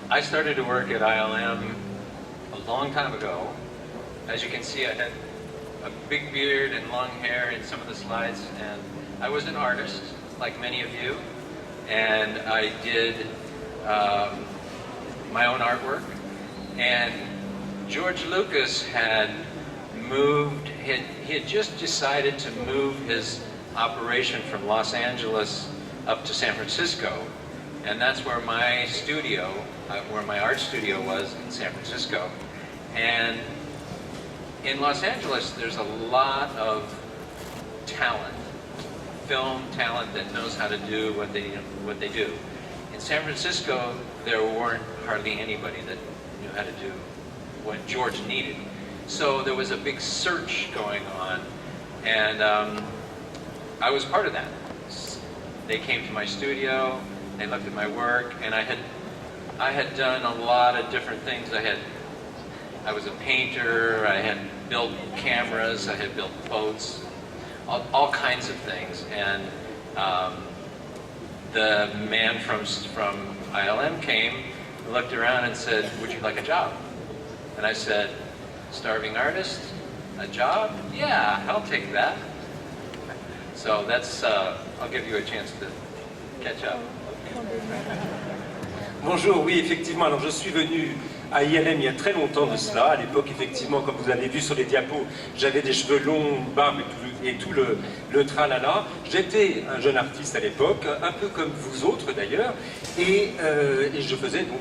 I started to work at ILM a long time ago. As you can see, I had a big beard and long hair in some of the slides, and I was an artist, like many of you, and I did my own artwork. And George Lucas had moved, he had just decided to move his operation from Los Angeles up to San Francisco. And that's where my studio, where my art studio was in San Francisco. And in Los Angeles, there's a lot of talent, film talent that knows how to do what they do. In San Francisco, there weren't hardly anybody that knew how to do what George needed. So there was a big search going on, and I was part of that. They came to my studio, they looked at my work, and I had done a lot of different things. I was a painter, I had built cameras, I had built boats, all kinds of things. And the man from ILM came, looked around and said, "Would you like a job?" And I said, "Starving artist, a job? Yeah, I'll take that." So that's, I'll give you a chance to catch up. Bonjour, oui, effectivement, alors je suis venu à ILM il y a très longtemps de cela. À l'époque, effectivement, comme vous avez vu sur les diapos, j'avais des cheveux longs, barbe et tout le tralala. J'étais un jeune artiste à l'époque, un peu comme vous autres d'ailleurs, et je faisais donc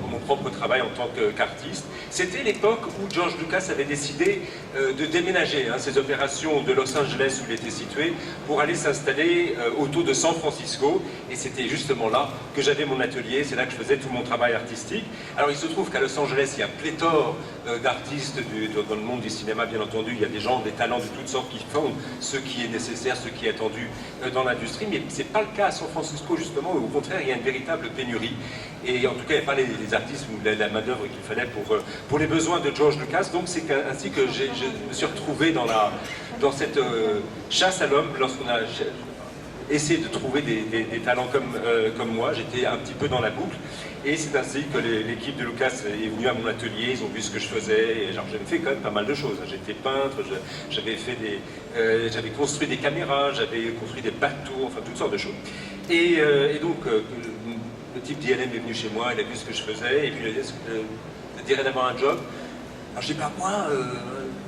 mon propre travail en tant qu'artiste. C'était l'époque où George Lucas avait décidé de déménager ses opérations de Los Angeles, où il était situé, pour aller s'installer autour de San Francisco, et c'était justement là que j'avais mon atelier, c'est là que je faisais tout mon travail artistique. Alors il se trouve qu'à Los Angeles, il y a pléthore d'artistes dans le monde du cinéma, bien entendu. Il y a des gens, des talents de toutes sortes qui font ce qui est nécessaire, ce qui est attendu dans l'industrie, mais c'est pas le cas à San Francisco, justement, où au contraire, il y a une véritable pénurie. Et en tout cas, il n'y a pas les artistes ou la main-d'œuvre qu'il fallait pour les besoins de George Lucas. Donc c'est ainsi que je me suis retrouvé dans cette chasse à l'homme lorsqu'on a essayé de trouver des talents comme moi. J'étais un petit peu dans la boucle. Et c'est ainsi que l'équipe de Lucas est venue à mon atelier, ils ont vu ce que je faisais, et j'avais fait quand même pas mal de choses. J'étais peintre, j'avais construit des caméras, j'avais construit des bateaux, enfin toutes sortes de choses. Et donc, le type d'ILM est venu chez moi, il a vu ce que je faisais, et puis il a dit, ça te dirait d'avoir un job? Alors je dis, moi,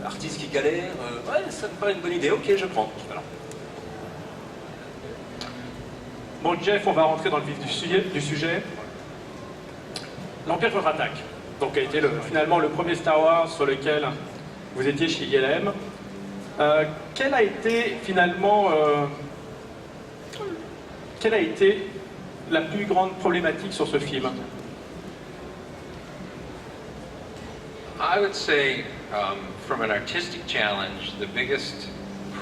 artiste qui galère, ouais, ça me paraît une bonne idée, ok, je prends. Voilà. Bon, Jeff, on va rentrer dans le vif du sujet. L'Empire contre-attaque, donc a été finalement le premier Star Wars sur lequel vous étiez chez ILM. Quelle a été finalement la plus grande problématique sur ce film? I would say, from an artistic challenge, the biggest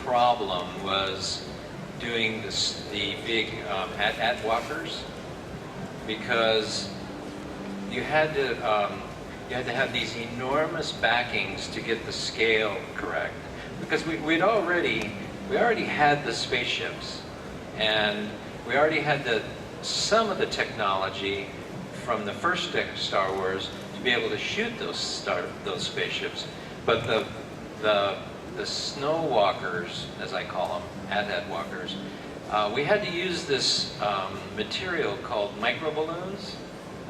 problem was doing the big at walkers, because you had to have these enormous backings to get the scale correct, because we already had the spaceships, and we already had some of the technology from the first Star Wars to be able to shoot those spaceships, but the snow walkers, as I call them, AT-AT walkers, we had to use this material called microballoons.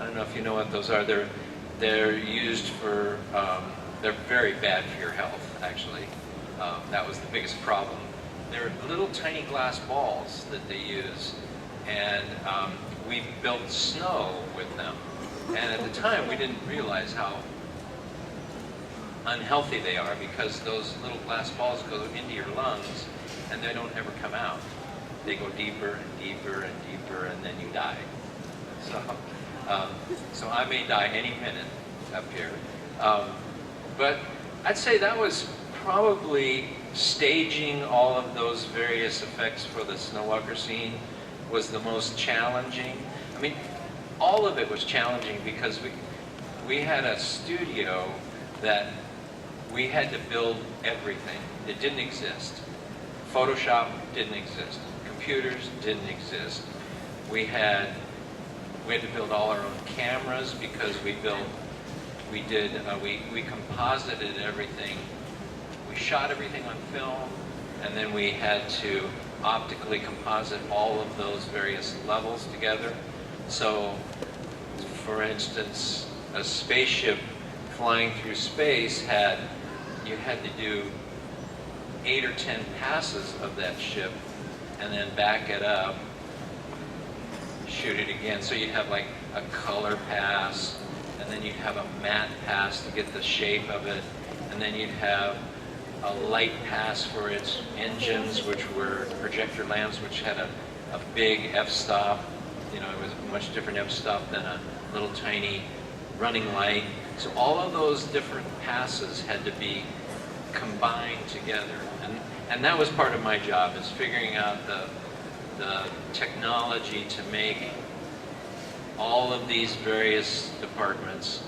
I don't know if you know what those are. They're used for, they're very bad for your health, actually. That was the biggest problem. They're little tiny glass balls that they use, and we built snow with them. And at the time, we didn't realize how unhealthy they are, because those little glass balls go into your lungs and they don't ever come out. They go deeper and deeper and deeper, and then you die. So I may die any minute up here. But I'd say that was probably staging all of those various effects for the Snowwalker scene was the most challenging. I mean, all of it was challenging because we had a studio that we had to build everything. It didn't exist. Photoshop didn't exist. Computers didn't exist. We had We had to build all our own cameras because we composited everything. We shot everything on film, and then we had to optically composite all of those various levels together. So, for instance, a spaceship flying through space you had to do 8 or 10 passes of that ship and then back it up, shoot it again. So you'd have like a color pass, and then you'd have a matte pass to get the shape of it, and then you'd have a light pass for its engines, which were projector lamps, which had a big f-stop. You know, it was a much different f-stop than a little tiny running light. So all of those different passes had to be combined together. And that was part of my job, is figuring out the technology to make all of these various departments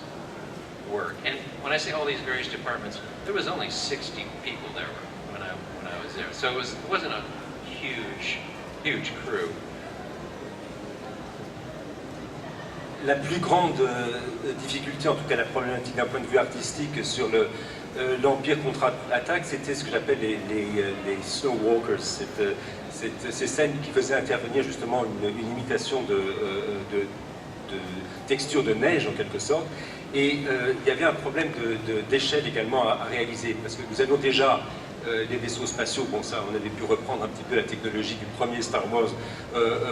work. And when I say all these various departments, there was only 60 people there when I was there. So it wasn't a huge crew. La plus grande difficulté, en tout cas la problématique d'un point de vue artistique sur l'Empire contre-attaque, c'était ce que j'appelle les snow walkers, ces scènes qui faisaient intervenir justement une imitation de texture de neige en quelque sorte. Et il y avait un problème d'échelle également à réaliser, parce que nous avions déjà les vaisseaux spatiaux, bon ça on avait pu reprendre un petit peu la technologie du premier Star Wars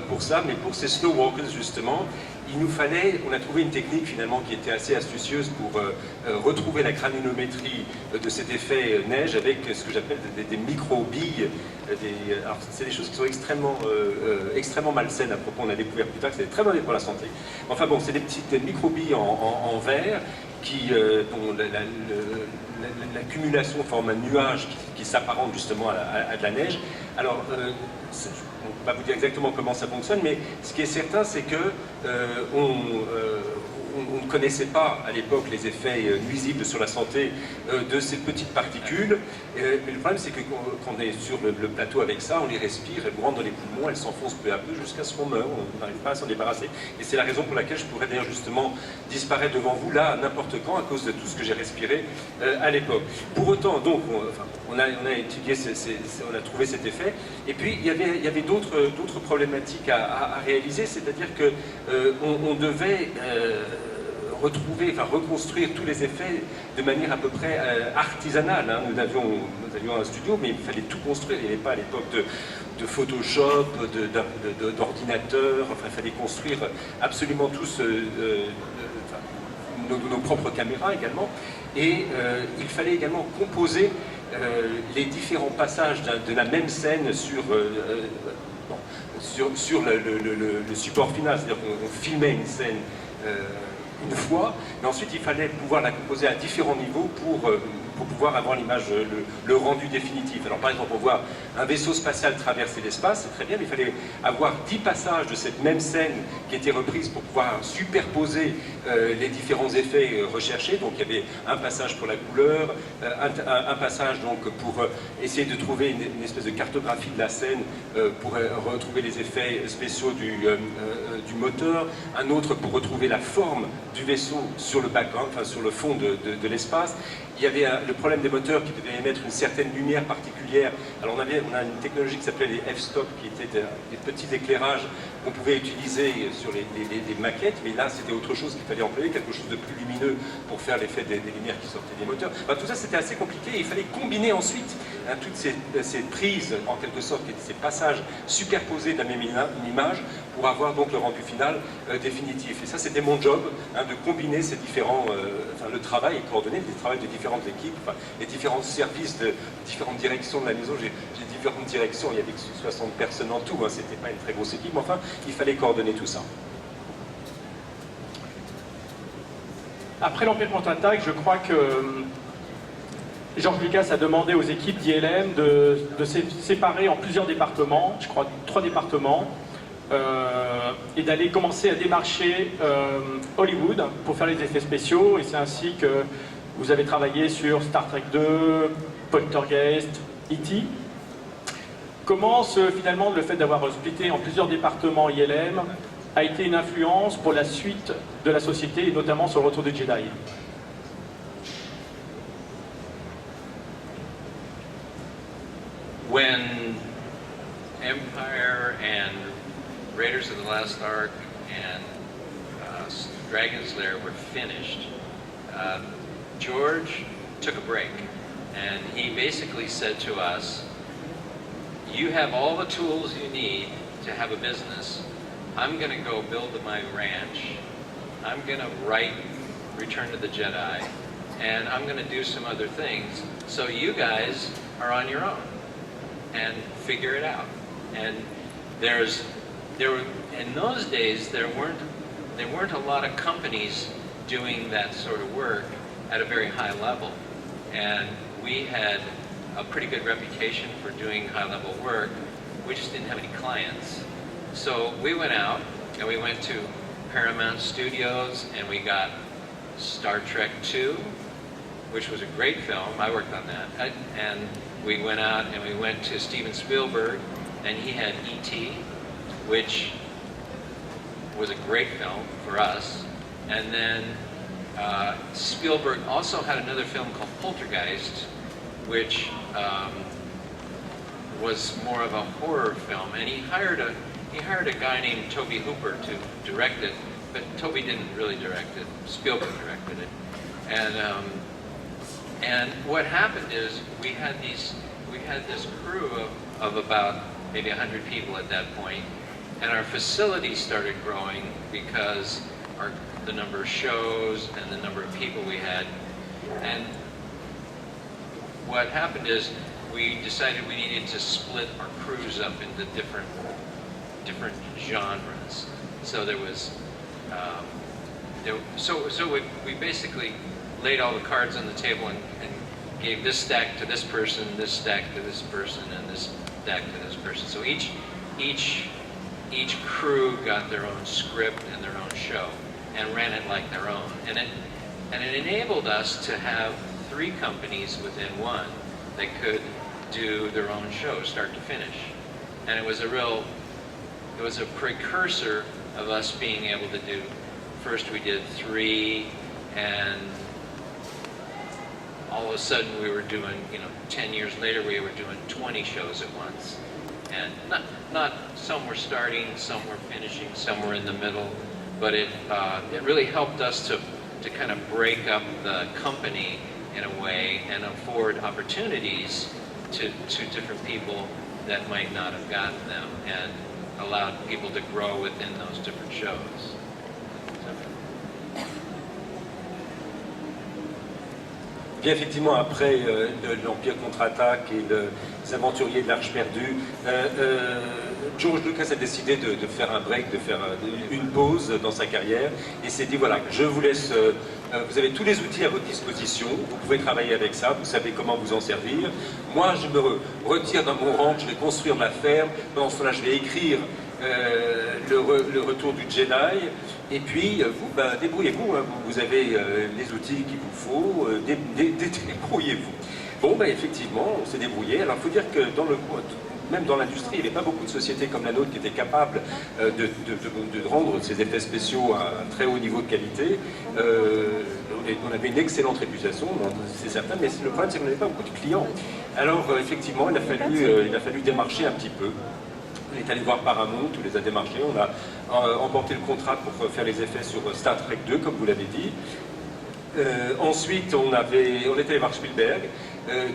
pour ça, mais pour ces Snow Walkers justement, on a trouvé une technique finalement qui était assez astucieuse pour retrouver la granulométrie de cet effet neige avec ce que j'appelle des micro-billes. Alors c'est des choses qui sont extrêmement malsaines à propos, on a découvert plus tard que c'était très mauvais pour la santé. Enfin bon, c'est des petites micro-billes en verre dont l'accumulation forme un nuage qui s'apparente justement à de la neige. Alors, on ne peut pas vous dire exactement comment ça fonctionne, mais ce qui est certain, c'est que on ne connaissait pas à l'époque les effets nuisibles sur la santé de ces petites particules. Mais le problème, c'est que quand on est sur le plateau avec ça, on les respire, elles vous rentrent dans les poumons, elles s'enfoncent peu à peu jusqu'à ce qu'on meure. On n'arrive pas à s'en débarrasser. Et c'est la raison pour laquelle je pourrais d'ailleurs justement disparaître devant vous là, n'importe quand, à cause de tout ce que j'ai respiré à l'époque. Pour autant, donc, on a étudié, on a trouvé cet effet. Et puis, il y avait d'autres problématiques à réaliser, c'est-à-dire que on devait reconstruire tous les effets de manière à peu près artisanale. Hein. Nous avions un studio, mais il fallait tout construire. Il n'y avait pas à l'époque de Photoshop, d'ordinateur. Enfin, il fallait construire absolument tous nos propres caméras également. Et il fallait également composer les différents passages de la même scène sur le support final. C'est-à-dire qu'on filmait une scène une fois, mais ensuite il fallait pouvoir la composer à différents niveaux pour pouvoir avoir l'image, le rendu définitif. Alors par exemple, on voit un vaisseau spatial traverser l'espace, c'est très bien, mais il fallait avoir 10 passages de cette même scène qui étaient reprises pour pouvoir superposer les différents effets recherchés. Donc il y avait un passage pour la couleur, un passage donc pour essayer de trouver une espèce de cartographie de la scène pour retrouver les effets spéciaux du moteur, un autre pour retrouver la forme du vaisseau sur le background, enfin sur le fond de l'espace. Il y avait le problème des moteurs qui devaient émettre une certaine lumière particulière. Alors on a une technologie qui s'appelait les f-stop, qui étaient des petits éclairages qu'on pouvait utiliser sur les maquettes, mais là c'était autre chose qu'il fallait employer, quelque chose de plus lumineux pour faire l'effet des lumières qui sortaient des moteurs. Enfin, tout ça c'était assez compliqué et il fallait combiner ensuite toutes ces prises, en quelque sorte, ces passages superposés de la même image pour avoir donc le rendu final définitif. Et ça c'était mon job, de combiner ces différents, le travail et coordonner le travail de différentes équipes, les différents services de différentes directions de la maison. J'ai différentes directions, il y avait 60 personnes en tout, c'était pas une très grosse équipe, mais enfin il fallait coordonner tout ça. Après l'Empire contre-attaque, je crois que George Lucas a demandé aux équipes d'ILM de se séparer en plusieurs départements, je crois 3 départements, et d'aller commencer à démarcher Hollywood pour faire les effets spéciaux. Et c'est ainsi que vous avez travaillé sur Star Trek 2, Poltergeist, E.T. Comment finalement le fait d'avoir splitté en plusieurs départements ILM a été une influence pour la suite de la société, et notamment sur le retour du Jedi? When Empire and Raiders of the Lost Ark and Dragon's Lair were finished, George took a break, and he basically said to us, you have all the tools you need to have a business. I'm going to go build my ranch. I'm going to write Return to the Jedi, and I'm going to do some other things. So you guys are on your own and figure it out. And in those days there weren't a lot of companies doing that sort of work at a very high level, and we had a pretty good reputation for doing high-level work. We just didn't have any clients. So we went out and we went to Paramount Studios and we got Star Trek II, which was a great film. I worked on that. And we went out and we went to Steven Spielberg, and he had E.T., which was a great film for us. And then Spielberg also had another film called Poltergeist, which was more of a horror film, and he hired a guy named Toby Hooper to direct it, but Toby didn't really direct it. Spielberg directed it, and what happened is we had this crew of about maybe 100 people at that point, and our facility started growing because the number of shows and the number of people we had, and what happened is we decided we needed to split our crews up into different genres. So there was, we basically laid all the cards on the table and gave this stack to this person, this stack to this person, and this stack to this person. So each crew got their own script and their own show and ran it like their own. And it enabled us to have 3 companies within one that could do their own show, start to finish. And it was a precursor of us being able to do, first we did 3, and all of a sudden we were doing, 10 years later we were doing 20 shows at once. And not some were starting, some were finishing, some were in the middle, but it really helped us to kind of break up the company in a way and afford opportunities to different people that might not have gotten them, and allowed people to grow within those different shows. Bien, effectivement, après l'Empire contre-attaque et les aventuriers de l'Arche perdue, George Lucas a décidé de faire un break, de faire une pause dans sa carrière, et s'est dit, voilà, je vous laisse, vous avez tous les outils à votre disposition, vous pouvez travailler avec ça, vous savez comment vous en servir. Moi, je me retire dans mon ranch, je vais construire ma ferme, pendant ce temps-là, je vais écrire le retour du Jedi, et puis vous, débrouillez-vous, hein, vous avez les outils qu'il vous faut, débrouillez-vous. Bon, effectivement, on s'est débrouillé. Alors, il faut dire que même dans l'industrie, il n'y avait pas beaucoup de sociétés comme la nôtre qui étaient capables de rendre ces effets spéciaux à un très haut niveau de qualité. On avait une excellente réputation, c'est certain, mais le problème, c'est qu'on n'avait pas beaucoup de clients. Alors, effectivement, il a fallu démarcher un petit peu. On est allé voir Paramount, on les a démarchés, on a emporté le contrat pour faire les effets sur Star Trek 2, comme vous l'avez dit. Ensuite, on est allé voir Spielberg,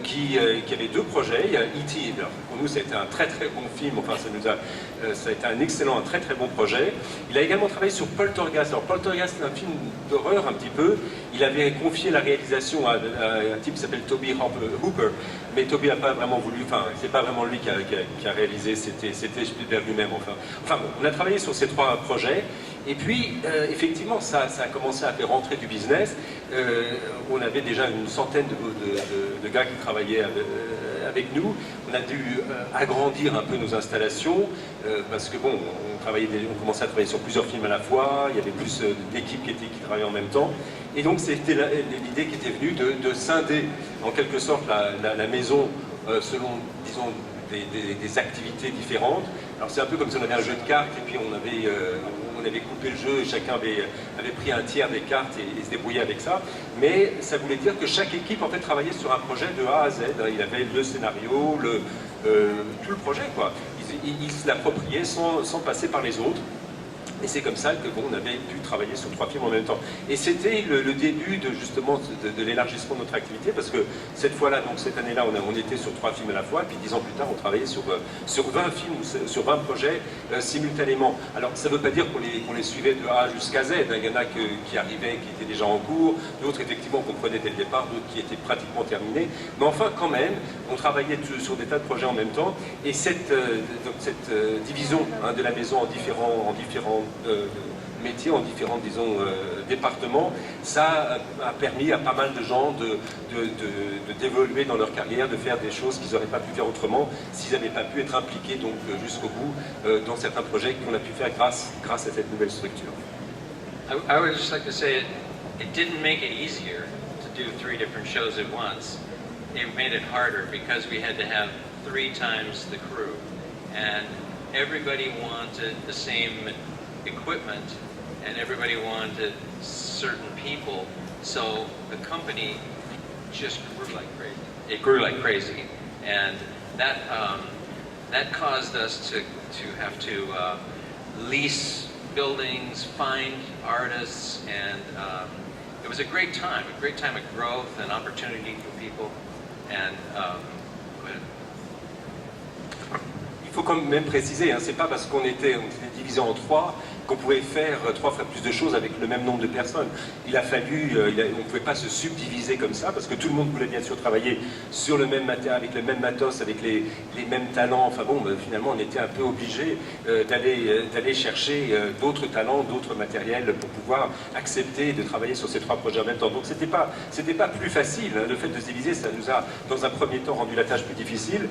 qui avait 2 projets. Il y a E.T., pour nous, ça a été un très très bon film, enfin ça a été un excellent, un très très bon projet. Il a également travaillé sur Poltergeist. Alors Poltergeist, c'est un film d'horreur un petit peu. Il avait confié la réalisation à un type qui s'appelle Toby Hooper, mais Toby n'a pas vraiment voulu, enfin c'est pas vraiment lui qui a réalisé, c'était Spielberg lui-même. Enfin bon, on a travaillé sur ces 3 projets. Et puis, effectivement, ça a commencé à faire rentrer du business. On avait déjà une centaine de gars qui travaillaient avec nous. On a dû agrandir un peu nos installations, parce que bon, on commençait à travailler sur plusieurs films à la fois, il y avait plus d'équipes qui travaillaient en même temps. Et donc, c'était l'idée qui était venue de scinder, en quelque sorte, la maison selon, disons, des activités différentes. Alors c'est un peu comme si on avait un jeu de cartes et puis on avait coupé le jeu et chacun avait pris un tiers des cartes et se débrouillait avec ça. Mais ça voulait dire que chaque équipe en fait travaillait sur un projet de A à Z. Il avait le scénario, tout le projet, quoi. Ils se l'appropriaient sans passer par les autres. Et c'est comme ça que on avait pu travailler sur 3 films en même temps. Et c'était le début justement de l'élargissement de notre activité, parce que cette fois-là, donc cette année-là, on était sur 3 films à la fois, et puis 10 ans plus tard, on travaillait sur 20 films, sur 20 projets simultanément. Alors ça ne veut pas dire qu'on les suivait de A jusqu'à Z. Il y en a qui arrivaient, qui étaient déjà en cours, d'autres effectivement qu'on prenait dès le départ, d'autres qui étaient pratiquement terminés. Mais enfin, quand même, on travaillait sur des tas de projets en même temps, et cette division de la maison en différents métiers, en différents, disons, départements, ça a permis à pas mal de gens d'évoluer dans leur carrière, de faire des choses qu'ils n'auraient pas pu faire autrement s'ils n'avaient pas pu être impliqués donc jusqu'au bout dans certains projets qu'on a pu faire grâce à cette nouvelle structure. I would just like to say it didn't make it easier to do 3 different shows at once. It made it harder because we had to have 3 times the crew. And everybody wanted the same equipment and everybody wanted certain people. So the company just grew like crazy. It grew like crazy. And that caused us to have to lease buildings, find artists, and it was a great time of growth and opportunity for people. And il faut quand même préciser, c'est pas parce qu'on était divisé en 3 qu'on pouvait faire 3 fois plus de choses avec le même nombre de personnes. Il a fallu, on ne pouvait pas se subdiviser comme ça, parce que tout le monde voulait bien sûr travailler sur le même matériel, avec le même matos, avec les mêmes talents. Enfin bon, finalement on était un peu obligé d'aller chercher d'autres talents, d'autres matériels pour pouvoir accepter de travailler sur ces 3 projets en même temps. Donc c'était pas plus facile, le fait de se diviser, ça nous a dans un premier temps rendu la tâche plus difficile,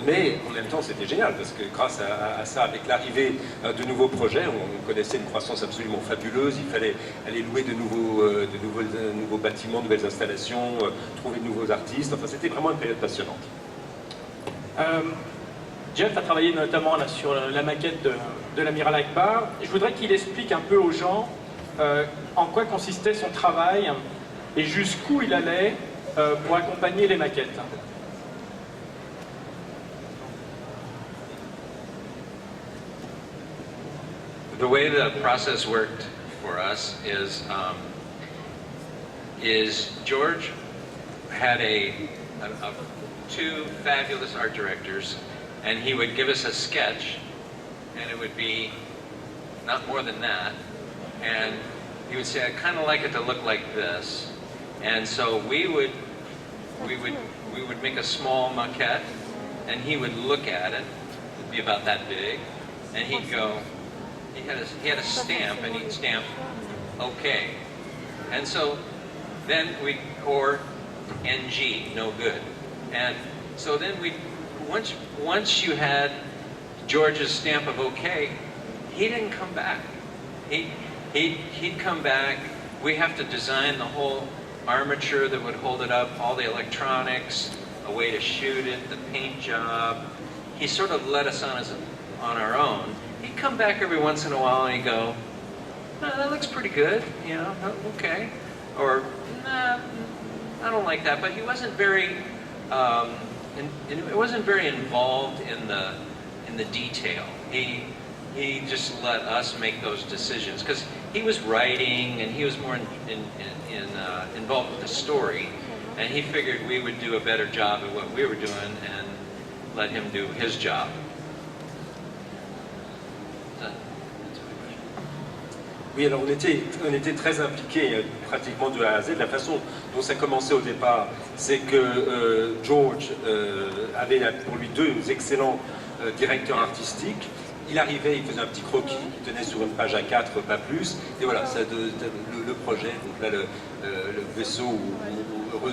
mais en même temps c'était génial, parce que grâce à ça, avec l'arrivée de nouveaux projets, on connaissait une croissance absolument fabuleuse. Il fallait aller louer de nouveaux bâtiments, de nouvelles installations, trouver de nouveaux artistes. Enfin, c'était vraiment une période passionnante. Jeff a travaillé notamment là, sur la maquette de l'Amiral Akbar. Je voudrais qu'il explique un peu aux gens en quoi consistait son travail et jusqu'où il allait pour accompagner les maquettes. The way the process worked for us is George had 2 fabulous art directors, and he would give us a sketch, and it would be not more than that, and he would say, I kind of like it to look like this, and so we would make a small maquette, and he would look at it. It'd be about that big, and he'd go. He had a stamp, and he'd stamp OK. And so then or NG, no good. And so then once you had George's stamp of OK, he didn't come back. He'd come back. We have to design the whole armature that would hold it up, all the electronics, a way to shoot it, the paint job. He sort of let us on our own. He'd come back every once in a while and he'd go, oh, that looks pretty good, you know, okay. Or, nah, I don't like that. But he wasn't very, it wasn't very involved in the detail. He just let us make those decisions because he was writing and he was more involved with the story, and he figured we would do a better job at what we were doing and let him do his job. Oui, alors on était très impliqués pratiquement de A à Z. La façon dont ça commençait au départ, c'est que George avait pour lui 2 excellents directeurs artistiques. Il arrivait, il faisait un petit croquis, il tenait sur une page A4, pas plus, et voilà, le projet, donc là le vaisseau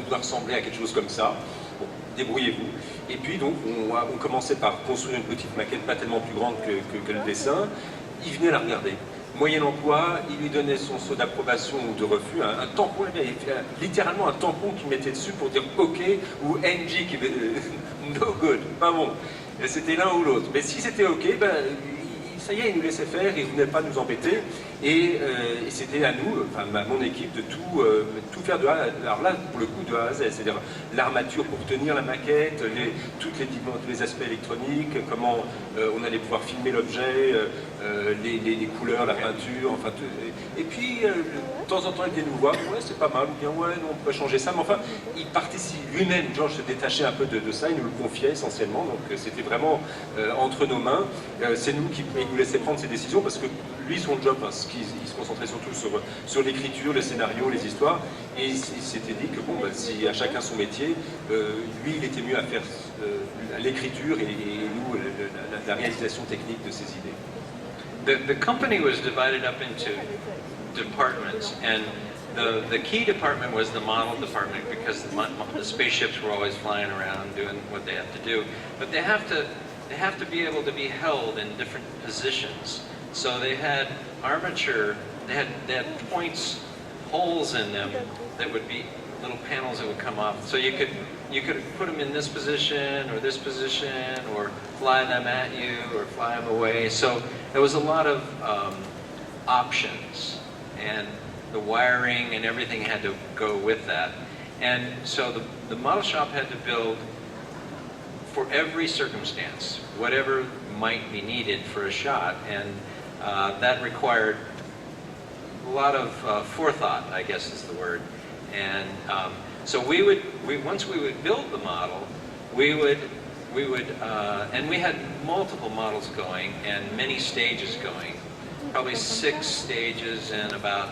doit ressembler à quelque chose comme ça. Bon, débrouillez-vous. Et puis donc on commençait par construire une petite maquette pas tellement plus grande que le dessin. Il venait la regarder. Moyennant quoi, il lui donnait son sceau d'approbation ou de refus, un tampon, littéralement un tampon qu'il mettait dessus pour dire OK ou NG, no good, pas bon. C'était l'un ou l'autre. Mais si c'était OK, ça y est, il nous laissait faire, il ne venait pas nous embêter. Et c'était à nous, enfin à mon équipe, de tout faire de A à Z. Alors là, pour le coup, de A à Z, c'est-à-dire l'armature pour tenir la maquette, tous les aspects électroniques, comment on allait pouvoir filmer l'objet, les couleurs, la peinture, enfin tout. Et puis, de temps en temps, il venait nous voir, ouais, c'est pas mal, ou bien, ouais, non, on peut changer ça, mais enfin, il participe lui-même, George se détachait un peu de ça, il nous le confiait essentiellement, donc c'était vraiment entre nos mains. C'est nous qui nous laissait prendre ces décisions, parce que lui, son job, hein, il se concentrait surtout sur l'écriture, le scénario, les histoires, et il s'était dit que bon, bah, si à chacun son métier, lui, il était mieux à faire l'écriture et nous, la réalisation technique de ses idées. The company was divided up into departments, and the key department was the model department, because the spaceships were always flying around doing what they have to do. But they have to be able to be held in different positions. So they had armature, they had points, holes in them that would be little panels that would come off. So you could put them in this position, or fly them at you, or fly them away. So there was a lot of options, and the wiring and everything had to go with that. And so the model shop had to build for every circumstance, whatever might be needed for a shot, and that required a lot of forethought, I guess is the word. And so once we would build the model, and we had multiple models going and many stages going, probably 6 stages and about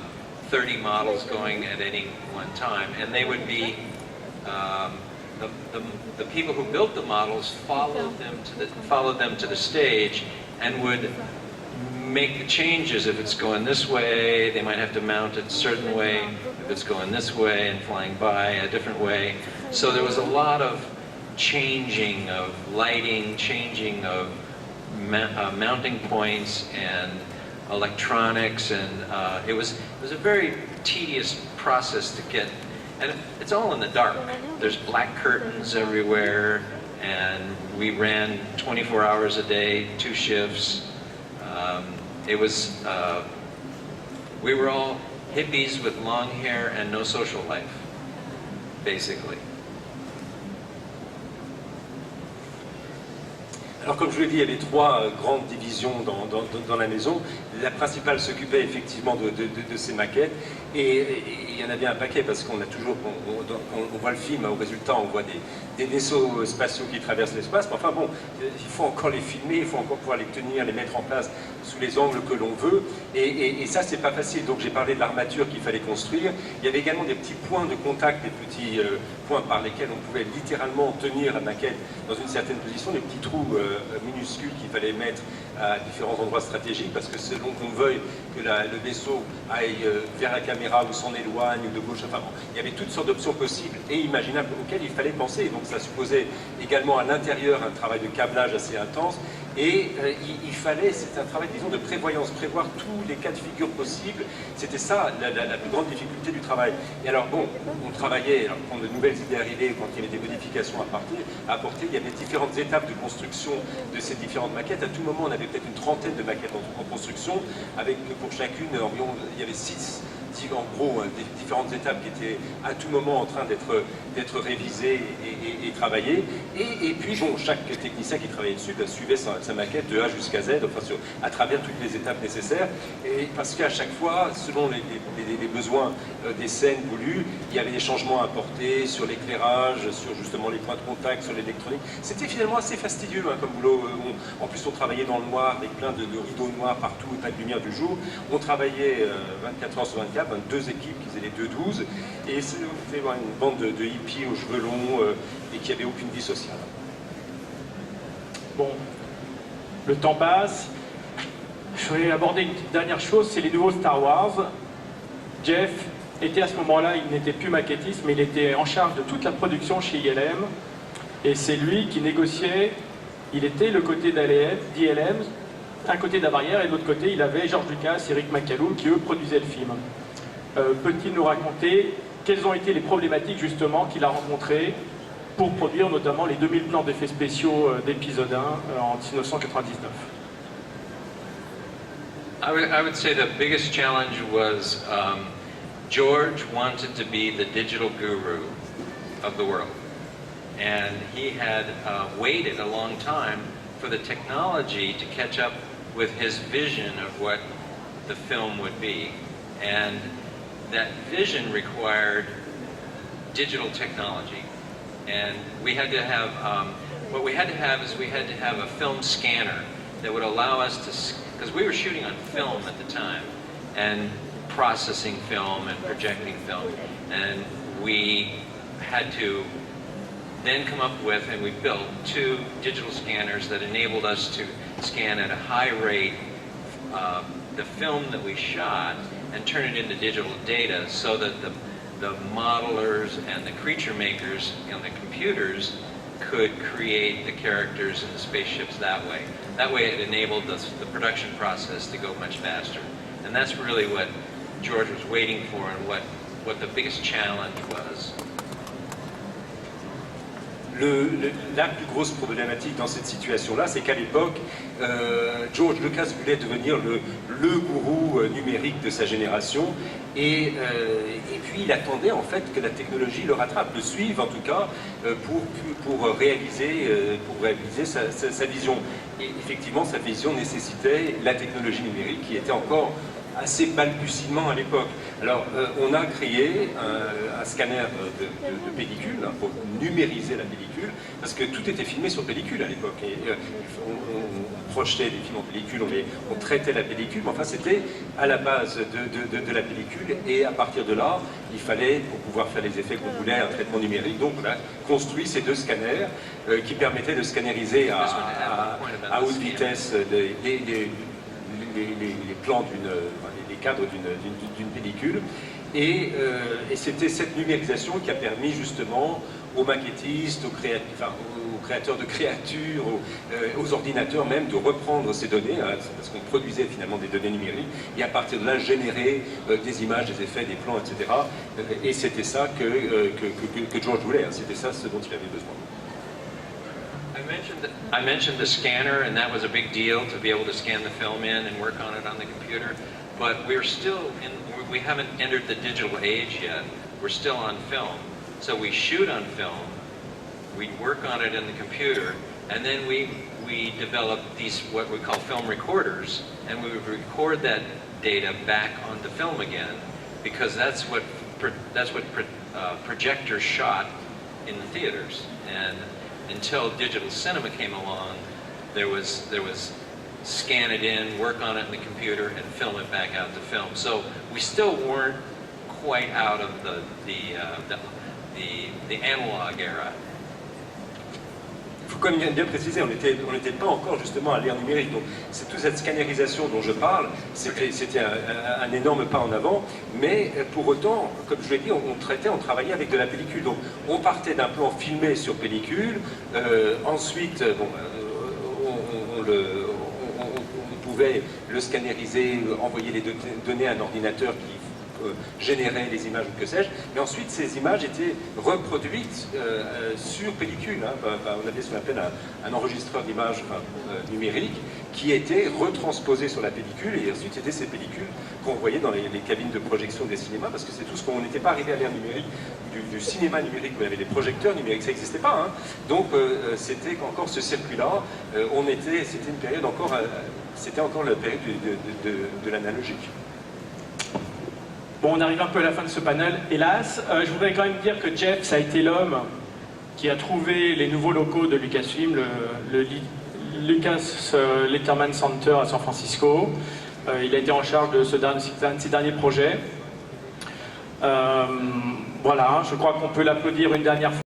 30 models going at any one time, and they would be the people who built the models followed them to the stage and would make the changes. If it's going this way, they might have to mount it a certain way. If it's going this way and flying by a different way. So there was a lot of changing of lighting, changing of mounting points and electronics, and it was a very tedious process to get, and it's all in the dark. There's black curtains everywhere, and we ran 24 hours a day, 2 shifts. We were all hippies with long hair and no social life, basically. Alors comme je l'ai dit, il y avait 3 grandes divisions dans la maison. La principale s'occupait effectivement de ces maquettes, et il y en avait un paquet, parce qu'on a toujours, on voit le film, au résultat on voit des vaisseaux spatiaux qui traversent l'espace, mais enfin bon, il faut encore les filmer, il faut encore pouvoir les tenir, les mettre en place sous les angles que l'on veut, et ça c'est pas facile. Donc j'ai parlé de l'armature qu'il fallait construire. Il y avait également des petits points de contact, des petits points par lesquels on pouvait littéralement tenir la maquette dans une certaine position, des petits trous minuscules qu'il fallait mettre à différents endroits stratégiques, parce que selon qu'on veuille que le vaisseau aille vers la caméra ou s'en éloigne ou de gauche, enfin bon, il y avait toutes sortes d'options possibles et imaginables auxquelles il fallait penser. Donc ça supposait également à l'intérieur un travail de câblage assez intense, et il fallait, c'est un travail, disons, de prévoyance, prévoir tous les cas de figure possibles. C'était ça la plus grande difficulté du travail. Et alors bon, on travaillait, alors quand de nouvelles idées arrivaient, quand il y avait des modifications à apporter, il y avait différentes étapes de construction de ces différentes maquettes. À tout moment, on avait peut-être une trentaine de maquettes en construction, avec pour chacune environ, il y avait 6 en gros, des différentes étapes qui étaient à tout moment en train d'être révisées et travaillées. Et puis, bon, chaque technicien qui travaillait dessus suivait sa maquette de A jusqu'à Z, enfin, à travers toutes les étapes nécessaires. Et parce qu'à chaque fois, selon les besoins des scènes voulues, il y avait des changements à apporter sur l'éclairage, sur justement les points de contact, sur l'électronique. C'était finalement assez fastidieux hein, comme boulot. En plus, on travaillait dans le noir, avec plein de rideaux noirs partout, pas de lumière du jour. On travaillait 24 heures sur 24, 2 équipes qui faisaient les 2-12, et c'était une bande de hippies aux cheveux longs et qui n'avaient aucune vie sociale. Bon, le temps passe. Je voulais aborder une dernière chose, c'est les nouveaux Star Wars. Jeff était à ce moment-là, il n'était plus maquettiste, mais il était en charge de toute la production chez ILM, et c'est lui qui négociait. Il était le côté d'ILM, un côté de la barrière, et de l'autre côté, il avait George Lucas et Rick McCallum qui, eux, produisaient le film. Peut-il nous raconter quelles ont été les problématiques, justement, qu'il a rencontrées pour produire notamment les 2000 plans d'effets spéciaux d'épisode 1 en 1999? I would say the biggest challenge was George wanted to be the digital guru of the world. And he had waited a long time for the technology to catch up with his vision of what the film would be. And that vision required digital technology. And we had to have, what we had to have is we had to have a film scanner that would allow us to, because we were shooting on film at the time, and processing film and projecting film. And we had to then come up with, and we built 2 digital scanners that enabled us to scan at a high rate the film that we shot and turn it into digital data so that the modelers and the creature makers on the computers could create the characters and the spaceships that way. That way it enabled the production process to go much faster. And that's really what George was waiting for and what the biggest challenge was. La plus grosse problématique dans cette situation-là, c'est qu'à l'époque, George Lucas voulait devenir le gourou numérique de sa génération, et puis il attendait en fait que la technologie le rattrape, le suive en tout cas, pour réaliser sa vision. Et effectivement, sa vision nécessitait la technologie numérique qui était encore assez balbutiement à l'époque. Alors, on a créé un scanner de pellicule pour numériser la pellicule, parce que tout était filmé sur pellicule à l'époque. On projetait des films en pellicule, on traitait la pellicule, mais enfin c'était à la base de la pellicule, et à partir de là, il fallait, pour pouvoir faire les effets qu'on voulait, un traitement numérique. Donc on a construit ces 2 scanners qui permettaient de scanneriser à haute vitesse les plans les cadres d'une pellicule, et c'était cette numérisation qui a permis justement aux maquettistes, aux créateurs de créatures, aux ordinateurs même de reprendre ces données, hein, parce qu'on produisait finalement des données numériques, et à partir de là générer des images, des effets, des plans, etc. Et c'était ça que George voulait, hein, c'était ça ce dont il avait besoin. I mentioned the scanner, and that was a big deal to be able to scan the film in and work on it on the computer. But we haven't entered the digital age yet. We're still on film. So we shoot on film, we work on it in the computer, and then we develop these what we call film recorders, and we would record that data back onto film again, because that's what projectors shot in the theaters. And until digital cinema came along, there was scan it in, work on it in the computer, and film it back out to film. So we still weren't quite out of the analog era. Il faut quand même bien préciser, on n'était pas encore justement à l'ère numérique. Donc c'est toute cette scannerisation dont je parle, c'était un énorme pas en avant. Mais pour autant, comme je l'ai dit, on travaillait avec de la pellicule. Donc on partait d'un plan filmé sur pellicule. Ensuite, on pouvait le scanneriser, envoyer les données à un ordinateur qui générait les images ou que sais-je, mais ensuite ces images étaient reproduites sur pellicule. Hein. On avait ce qu'on appelle un enregistreur d'images numérique qui était retransposé sur la pellicule, et ensuite c'était ces pellicules qu'on voyait dans les cabines de projection des cinémas, parce que c'est tout ce qu'on n'était pas arrivé à l'ère numérique du cinéma numérique où il y avait des projecteurs numériques, ça n'existait pas. Hein. Donc c'était encore ce circuit-là, c'était une période encore, c'était encore la période de l'analogique. Bon, on arrive un peu à la fin de ce panel, hélas. Je voudrais quand même dire que Jeff, ça a été l'homme qui a trouvé les nouveaux locaux de Lucasfilm, le Lucas Letterman Center à San Francisco. Il a été en charge de ces derniers projets. Voilà, je crois qu'on peut l'applaudir une dernière fois.